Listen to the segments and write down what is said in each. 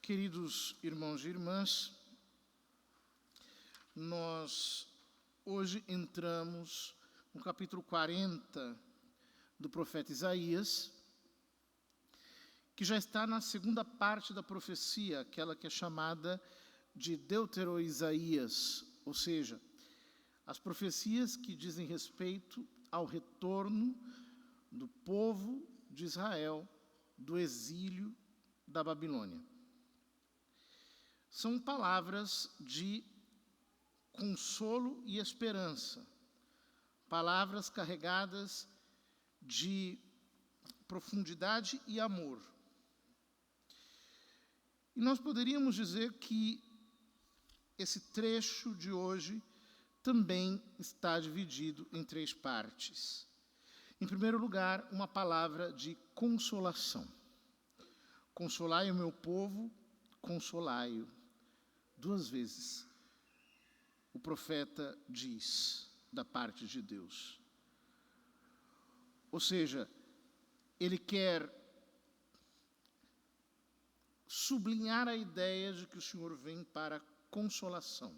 Queridos irmãos e irmãs, nós hoje entramos no capítulo 40 do profeta Isaías, que já está na segunda parte da profecia, aquela que é chamada de Deutero-Isaías, ou seja, as profecias que dizem respeito ao retorno do povo de Israel do exílio da Babilônia. São palavras de consolo e esperança, palavras carregadas de profundidade e amor. E nós poderíamos dizer que esse trecho de hoje também está dividido em três partes. Em primeiro lugar, uma palavra de consolação. Consolai o meu povo, consolai-o. Duas vezes o profeta diz da parte de Deus. Ou seja, ele quer sublinhar a ideia de que o Senhor vem para consolação.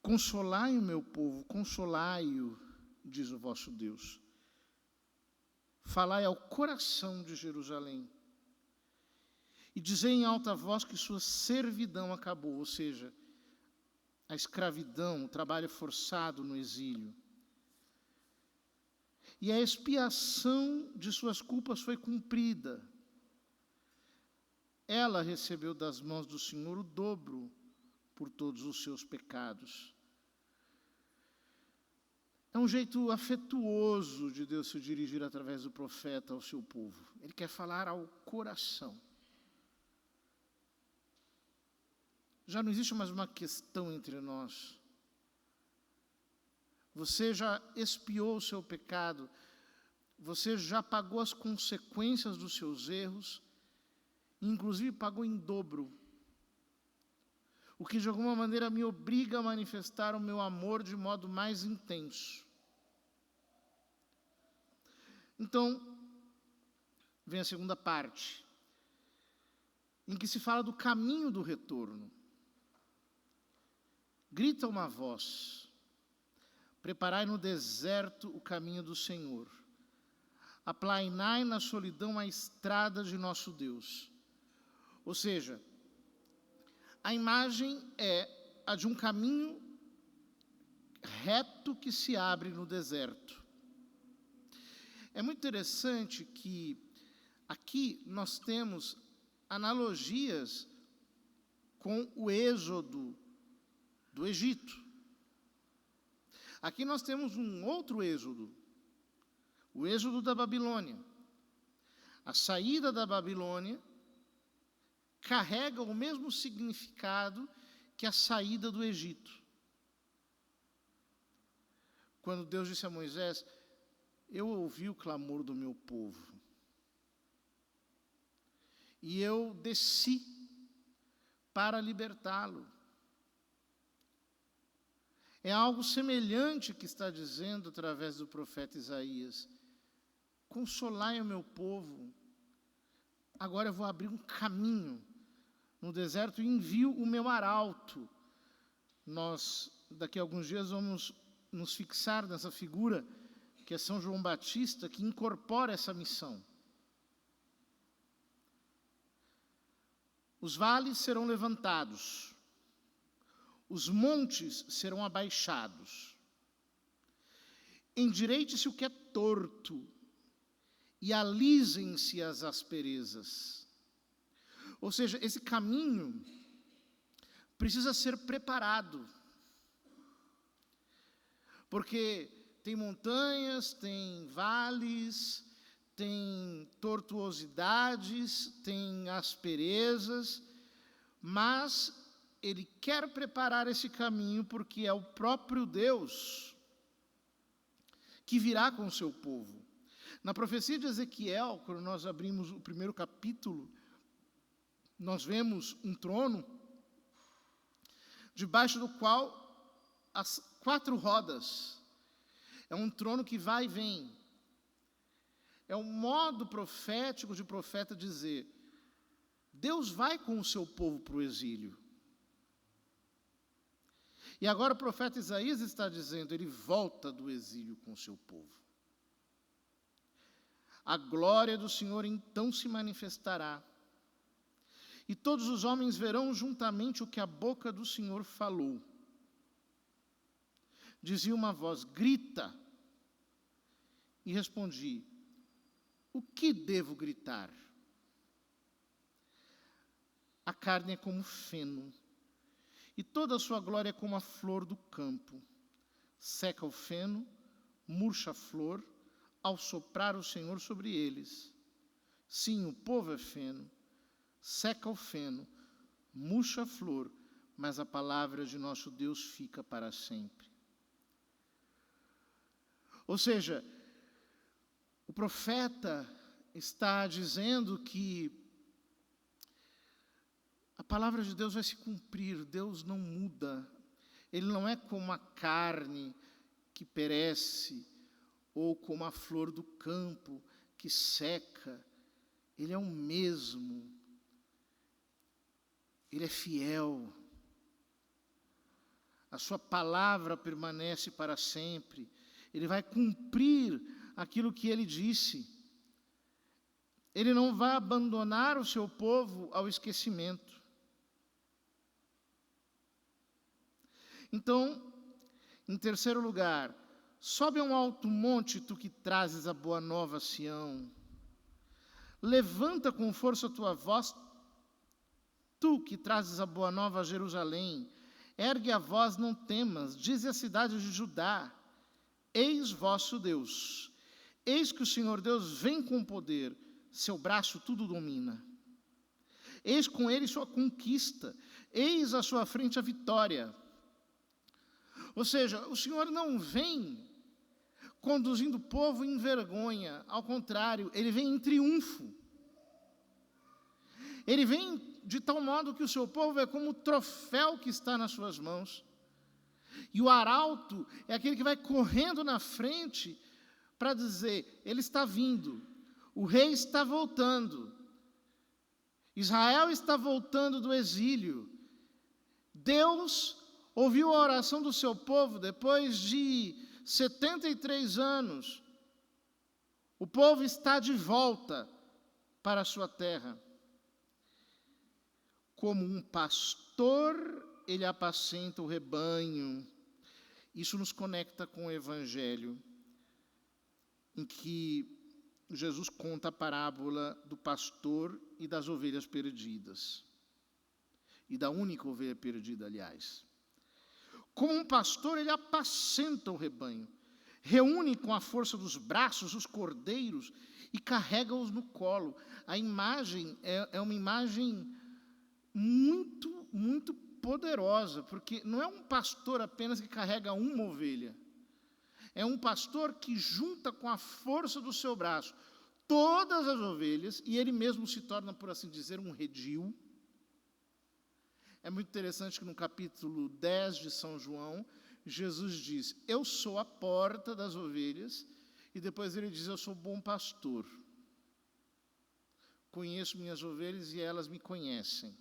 Consolai o meu povo, consolai-o, diz o vosso Deus. Falai ao coração de Jerusalém. E dizei em alta voz que sua servidão acabou, ou seja, a escravidão, o trabalho forçado no exílio. E a expiação de suas culpas foi cumprida. Ela recebeu das mãos do Senhor o dobro por todos os seus pecados. É um jeito afetuoso de Deus se dirigir através do profeta ao seu povo. Ele quer falar ao coração. Já não existe mais uma questão entre nós. Você já expiou o seu pecado, você já pagou as consequências dos seus erros, inclusive pagou em dobro, o que de alguma maneira me obriga a manifestar o meu amor de modo mais intenso. Então, vem a segunda parte, em que se fala do caminho do retorno. Grita uma voz: preparai no deserto o caminho do Senhor, aplainai na solidão a estrada de nosso Deus. Ou seja, a imagem é a de um caminho reto que se abre no deserto. É muito interessante que aqui nós temos analogias com o êxodo do Egito. Aqui nós temos um outro êxodo, o êxodo da Babilônia. A saída da Babilônia carrega o mesmo significado que a saída do Egito. Quando Deus disse a Moisés: eu ouvi o clamor do meu povo, e eu desci para libertá-lo. É algo semelhante que está dizendo através do profeta Isaías: consolai o meu povo, agora eu vou abrir um caminho no deserto e envio o meu arauto. Nós, daqui a alguns dias, vamos nos fixar nessa figura, que é São João Batista, que incorpora essa missão. Os vales serão levantados, os montes serão abaixados. Endireite-se o que é torto, e alisem-se as asperezas. Ou seja, esse caminho precisa ser preparado. Porque tem montanhas, tem vales, tem tortuosidades, tem asperezas, mas ele quer preparar esse caminho porque é o próprio Deus que virá com o seu povo. Na profecia de Ezequiel, quando nós abrimos o primeiro capítulo, nós vemos um trono, debaixo do qual as 4 rodas. É um trono que vai e vem. É um modo profético de profeta dizer: Deus vai com o seu povo para o exílio. E agora o profeta Isaías está dizendo, ele volta do exílio com o seu povo. A glória do Senhor então se manifestará, e todos os homens verão juntamente o que a boca do Senhor falou. Dizia uma voz, grita. E respondi, o que devo gritar? A carne é como feno, e toda a sua glória é como a flor do campo. Seca o feno, murcha a flor, ao soprar o Senhor sobre eles. Sim, o povo é feno, seca o feno, murcha a flor, mas a palavra de nosso Deus fica para sempre. Ou seja, o profeta está dizendo que a palavra de Deus vai se cumprir, Deus não muda. Ele não é como a carne que perece, ou como a flor do campo que seca. Ele é o mesmo. Ele é fiel. A sua palavra permanece para sempre. Ele vai cumprir aquilo que ele disse. Ele não vai abandonar o seu povo ao esquecimento. Então, em terceiro lugar, sobe a um alto monte, tu que trazes a boa nova a Sião. Levanta com força a tua voz, tu que trazes a boa nova a Jerusalém. Ergue a voz, não temas, dize à cidade de Judá, eis vosso Deus. Eis que o Senhor Deus vem com poder, seu braço tudo domina. Eis com ele sua conquista, eis à sua frente a vitória. Ou seja, o Senhor não vem conduzindo o povo em vergonha, ao contrário, ele vem em triunfo. Ele vem de tal modo que o seu povo é como o troféu que está nas suas mãos. E o arauto é aquele que vai correndo na frente para dizer, ele está vindo, o rei está voltando, Israel está voltando do exílio. Deus ouviu a oração do seu povo depois de 73 anos. O povo está de volta para a sua terra. Como um pastor, ele apacenta o rebanho. Isso nos conecta com o Evangelho, em que Jesus conta a parábola do pastor e das ovelhas perdidas. E da única ovelha perdida, aliás. Como um pastor, ele apacenta o rebanho, reúne com a força dos braços os cordeiros e carrega-os no colo. A imagem é uma imagem muito, muito poderosa, porque não é um pastor apenas que carrega uma ovelha. É um pastor que junta com a força do seu braço todas as ovelhas, e ele mesmo se torna, por assim dizer, um redil. É muito interessante que no capítulo 10 de São João, Jesus diz, eu sou a porta das ovelhas, e depois ele diz, eu sou bom pastor. Conheço minhas ovelhas e elas me conhecem.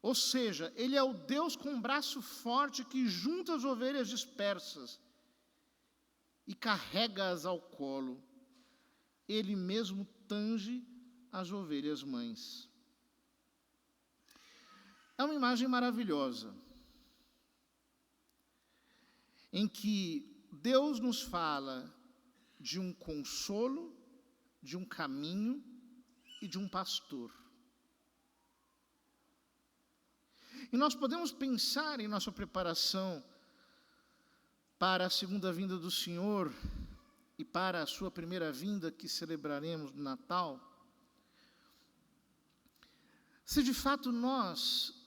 Ou seja, ele é o Deus com um braço forte que junta as ovelhas dispersas e carrega-as ao colo. Ele mesmo tange as ovelhas mães. É uma imagem maravilhosa, em que Deus nos fala de um consolo, de um caminho e de um pastor. E nós podemos pensar em nossa preparação para a segunda vinda do Senhor e para a sua primeira vinda, que celebraremos no Natal, se de fato nós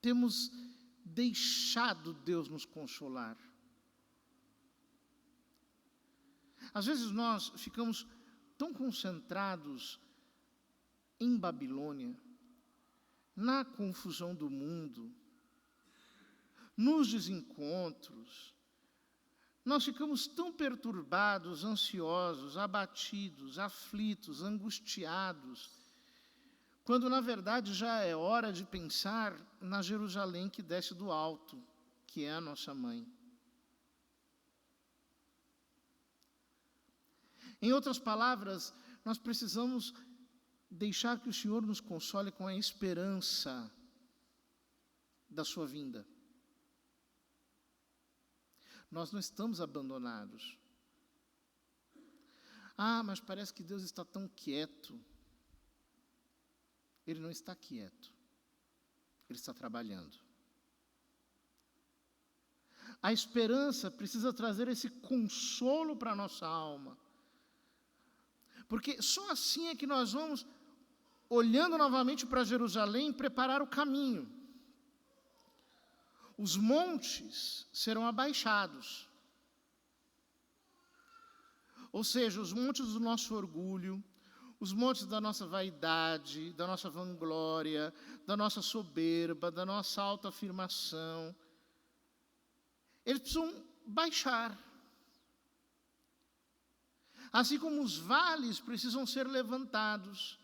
temos deixado Deus nos consolar. Às vezes nós ficamos tão concentrados em Babilônia, na confusão do mundo, nos desencontros, nós ficamos tão perturbados, ansiosos, abatidos, aflitos, angustiados, quando na verdade já é hora de pensar na Jerusalém que desce do alto, que é a nossa mãe. Em outras palavras, nós precisamos deixar que o Senhor nos console com a esperança da sua vinda. Nós não estamos abandonados. Ah, mas parece que Deus está tão quieto. Ele não está quieto. Ele está trabalhando. A esperança precisa trazer esse consolo para a nossa alma. Porque só assim é que nós vamos, olhando novamente para Jerusalém, preparar o caminho. Os montes serão abaixados. Ou seja, os montes do nosso orgulho, os montes da nossa vaidade, da nossa vanglória, da nossa soberba, da nossa autoafirmação, eles precisam baixar. Assim como os vales precisam ser levantados,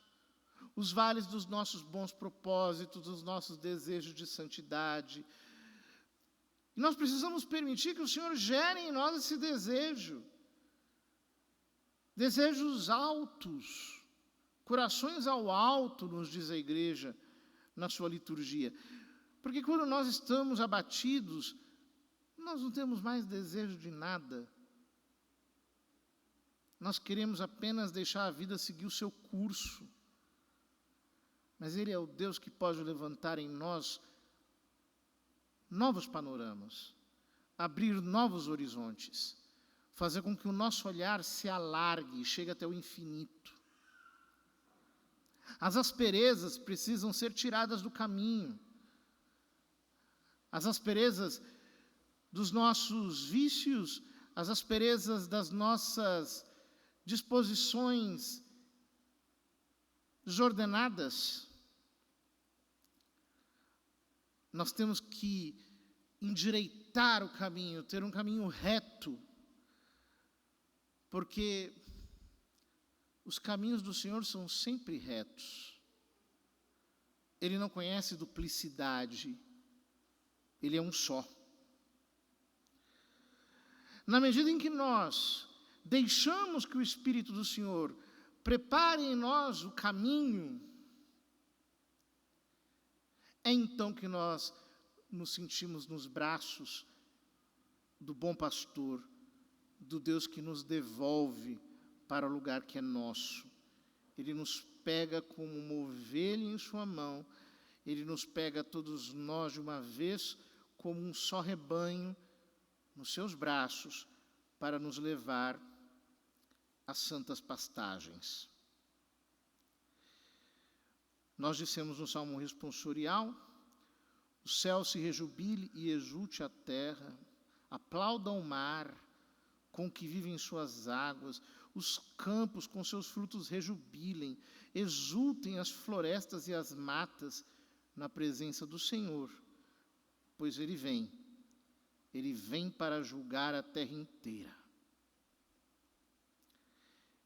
os vales dos nossos bons propósitos, dos nossos desejos de santidade. E nós precisamos permitir que o Senhor gere em nós esse desejo. Desejos altos, corações ao alto, nos diz a igreja na sua liturgia. Porque quando nós estamos abatidos, nós não temos mais desejo de nada. Nós queremos apenas deixar a vida seguir o seu curso. Mas Ele é o Deus que pode levantar em nós novos panoramas, abrir novos horizontes, fazer com que o nosso olhar se alargue e chegue até o infinito. As asperezas precisam ser tiradas do caminho. As asperezas dos nossos vícios, as asperezas das nossas disposições desordenadas. Nós temos que endireitar o caminho, ter um caminho reto, porque os caminhos do Senhor são sempre retos. Ele não conhece duplicidade, Ele é um só. Na medida em que nós deixamos que o Espírito do Senhor prepare em nós o caminho, é então que nós nos sentimos nos braços do bom pastor, do Deus que nos devolve para o lugar que é nosso. Ele nos pega como uma ovelha em sua mão, Ele nos pega todos nós de uma vez como um só rebanho nos seus braços para nos levar às santas pastagens. Nós dissemos no Salmo responsorial: o céu se rejubile e exulte a terra, aplauda o mar com que vive em suas águas, os campos com seus frutos rejubilem, exultem as florestas e as matas na presença do Senhor, pois Ele vem para julgar a terra inteira.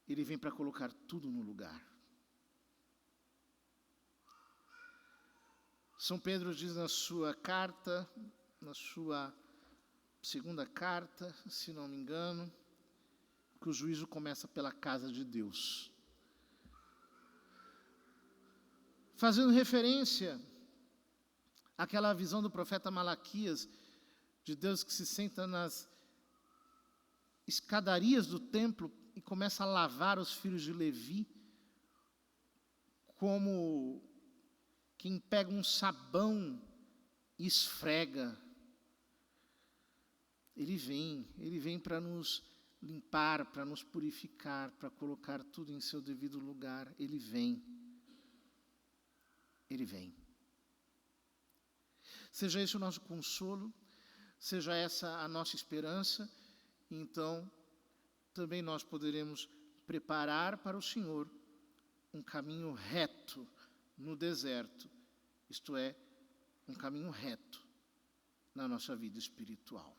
Ele vem para colocar tudo no lugar. São Pedro diz na sua carta, na sua segunda carta, se não me engano, que o juízo começa pela casa de Deus. Fazendo referência àquela visão do profeta Malaquias, de Deus que se senta nas escadarias do templo e começa a lavar os filhos de Levi, como quem pega um sabão e esfrega. Ele vem para nos limpar, para nos purificar, para colocar tudo em seu devido lugar. Ele vem. Seja esse o nosso consolo, seja essa a nossa esperança, então também nós poderemos preparar para o Senhor um caminho reto no deserto, isto é, um caminho reto na nossa vida espiritual.